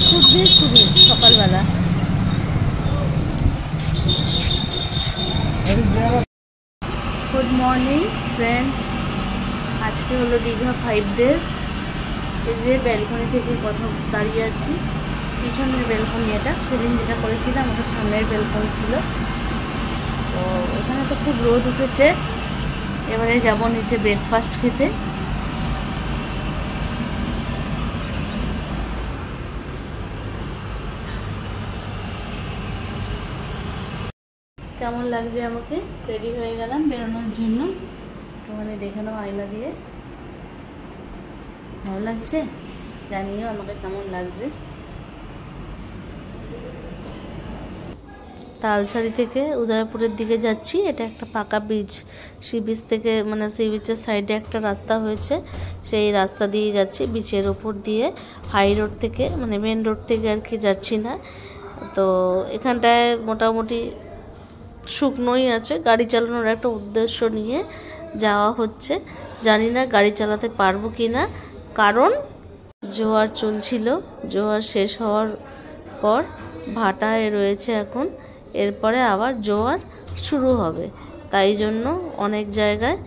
Biscuit দিয়ে শুরু সকালবেলা। গুড মর্নিং ফ্রেন্ডস, আজকে হলো দীঘা 5 days। এই যে ব্যালকনি থেকে কথা দাঁড়িয়ে আছি, পিছনের ব্যালকনি এটা, সেদিন যেটা করেছিলাম ওটা সামনের ব্যালকনি ছিল। তো এখানে তো খুব রোদ উঠেছে, এবারে যাব নিচে ব্রেকফাস্ট খেতে। কেমন লাগছে আমাকে? রেডি হয়ে গেলাম বেরোনোর জন্য। তোমাকে দেখে নাও আয়না দিয়ে। ভালো লাগছে? জানিও আমাকে কেমন লাগছে। তালসারি থেকে উদয়পুরের দিকে যাচ্ছি। এটা একটা পাকা ব্রিজ, সি বিচ থেকে, মানে সি বিচের সাইডে একটা রাস্তা হয়েছে, সেই রাস্তা দিয়ে যাচ্ছি, বিচের ওপর দিয়ে। হাই রোড থেকে, মানে মেন রোড থেকে আর কি যাচ্ছি না। তো এখানটায় মোটামুটি শুকনোই আছে, গাড়ি চালানোর একটা উদ্দেশ্য নিয়ে যাওয়া হচ্ছে। জানি না গাড়ি চালাতে পারবো কি না, কারণ জোয়ার চলছিল। জোয়ার শেষ হওয়ার পর ভাটায় রয়েছে এখন, এরপরে আবার জোয়ার শুরু হবে। তাই জন্য অনেক জায়গায়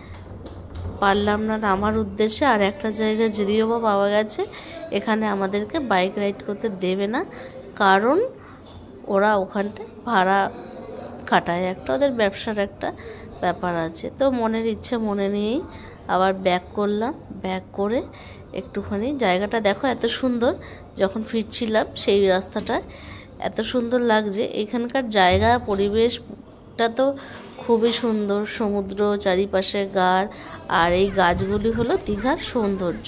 পারলাম না নামার উদ্দেশ্যে। আর একটা জায়গায় যদিও বা পাওয়া গেছে, এখানে আমাদেরকে বাইক রাইড করতে দেবে না, কারণ ওরা ওখানটায় ভাড়া কাটায়, একটা ওদের ব্যবসার একটা ব্যাপার আছে। তো মনের ইচ্ছে মনে নিয়েই আবার ব্যাক করলাম। ব্যাক করে একটুখানি জায়গাটা দেখো এত সুন্দর। যখন ফিরছিলাম সেই রাস্তাটা এত সুন্দর লাগছে। এখানকার জায়গা পরিবেশটা তো খুবই সুন্দর, সমুদ্র চারিপাশে গাড়, আর এই গাছগুলি হলো দীঘার সৌন্দর্য।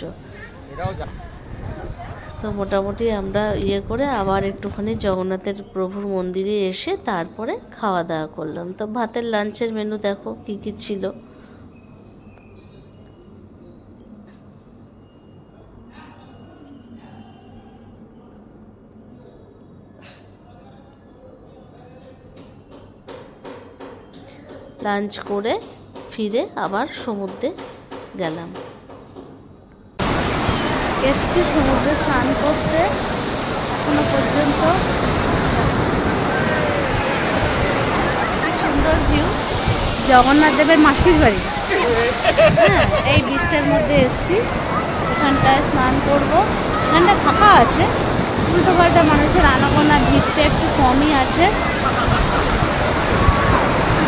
তো মোটামুটি আমরা করে আবার একটুখানি জগন্নাথের প্রভুর মন্দিরে এসে তারপরে খাওয়া দাওয়া করলাম। তো ভাতের লাঞ্চের মেনু দেখো কি কি ছিল। লাঞ্চ করে ফিরে আবার সমুদ্রে গেলাম। এসছি সমুদ্রে স্নান করতে, এখনো পর্যন্ত সুন্দর ভিউ। জগন্নাথ দেবের মাসির বাড়ি, হ্যাঁ, এই বৃষ্টির মধ্যে এসছি। এখানটায় স্নান করব। এখানটা ফাঁকা আছে, উল্টো পাল্টা মানুষের আনাগোনা, ভিড়টা একটু কমই আছে।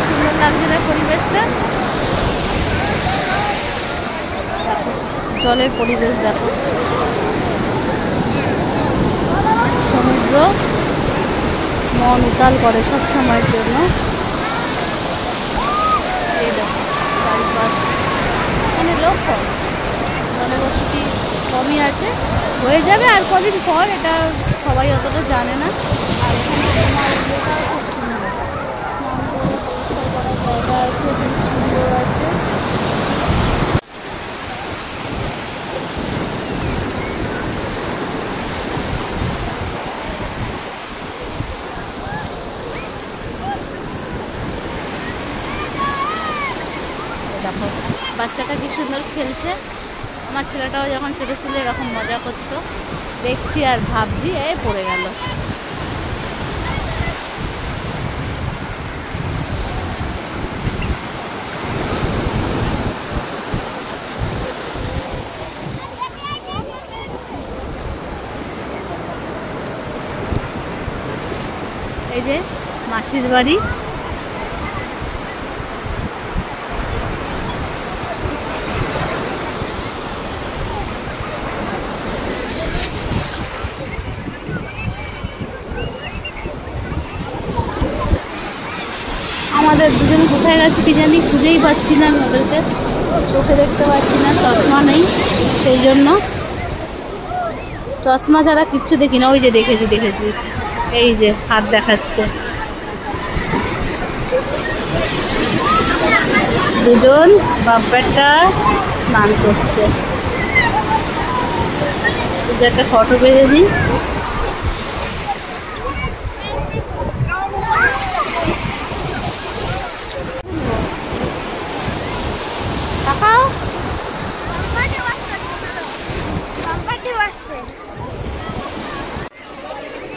সুন্দর লাগছে না পরিবেশটা? দেখো জলের পরিবেশ, দেখো সমুদ্র মন উতাল করে সব সময়ের জন্য। এই দেখো চারিপাশ, এখানে লোক কম, জনবসতি কমই আছে, হয়ে যাবে আর কদিন পর, এটা সবাই অতটা জানে না। আর এখানে তোমার ইয়েটাও খুব সুন্দর, স্নান করে পরিষ্কার করার জায়গা আছে, খুব সুন্দর আছে। দেখো বাচ্চাটা কি সুন্দর খেলছে। আমার ছেলেটাও যখন ছোটো ছিল এরকম মজা করতো। দেখছি আর ভাবছি, পড়ে গেল। এই যে মাসির বাড়ি। আমাদের দুজন কোথায় গেছে কি জানি, খুঁজেই পাচ্ছি না আমি ওদেরকে, চোখে দেখতে পাচ্ছি না, চশমা নেই, সেই জন্য চশমা ছাড়া কিচ্ছু দেখি না। ওই যে দেখেছি, এই যে হাত দেখাচ্ছে। দুজন বাপ্পাটা স্নান করছে। একটা ফটো বেঁধে দিই।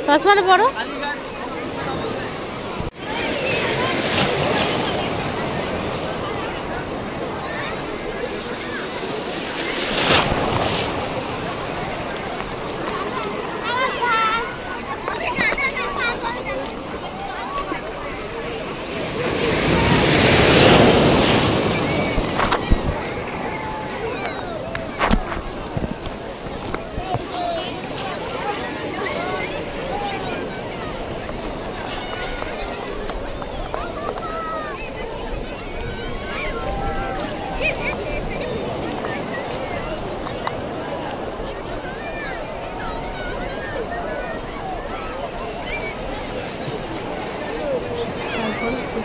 চশমাটা পড়ো।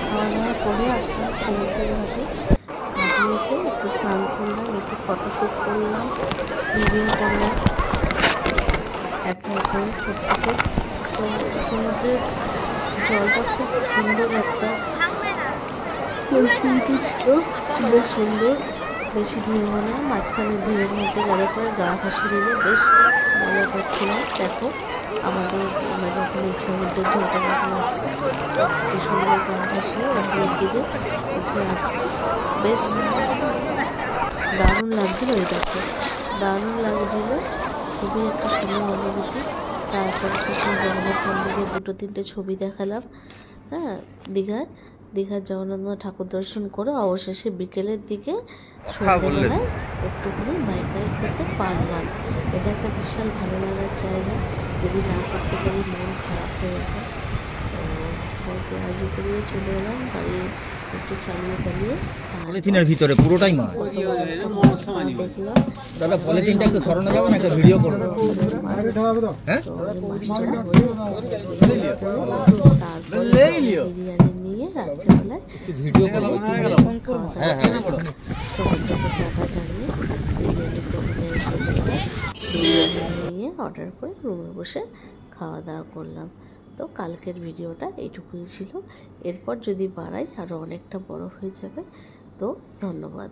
খাওয়া দাওয়া করে আসলাম সমুদ্রের ঘাটে। ঘাটে এসে একটু স্নান করলাম, একটু ফটোশ্যুট করলাম, ভিডিও করলাম একে অপরের প্রত্যেকে। তো সমুদ্রের জলটা খুব সুন্দর একটা পরিস্থিতি ছিল, বেশ সুন্দর, বেশি ঢেউ না, মাঝখানে ঢেউয়ের মধ্যে গেলে পরে গা ভাসিয়ে দিলে বেশ মজা পাচ্ছিলাম। দেখো আমরা যখন এই সমুদ্রের ঢেউটা যখন আসছি কি সুন্দর গা ভাসিয়ে ওপরের দিকে উঠে আসছি, বেশ দারুণ লাগছিল। এই দেখো দারুণ লাগছিল, খুবই একটা সুন্দর অনুভূতি। তারপরে তখন জগন্নাথ মন্দিরে 2-3টে ছবি দেখালাম। হ্যাঁ, দীঘার জগন্নাথ ঠাকুর দর্শন করে অবশেষে বিকেলের দিকে সন্ধ্যেবেলায় একটুখানি বাইক রাইড করতে পারলাম। এটা একটা বিশাল ভালো লাগার জায়গা, যদি না করতে পারি মন খারাপ হয়ে যায়। তো ওকে রাজি করিয়ে চলে এলাম, গাড়ি একটু চালিয়ে টালিয়ে। পলিথিনের ভিতরে পুরোটাই মাছ দেখলাম। দাদা পলিথিনটা একটু সরানো যাবে না, একটা ভিডিও করব। হ্যাঁ বিরিয়ানি নিয়ে রাত্রেবেলায় ভিডিও করব। খাওয়া দাওয়া সমুদ্রকে টাকা জানিয়ে বিরিয়ানির দোকানে চলে এলাম। বিরিয়ানি নিয়ে অর্ডার করে রুমে বসে খাওয়া দাওয়া করলাম। তো কালকের ভিডিওটা এইটুকুই ছিল, এরপর যদি বাড়াই আরও অনেকটা বড় হয়ে যাবে। তো ধন্যবাদ।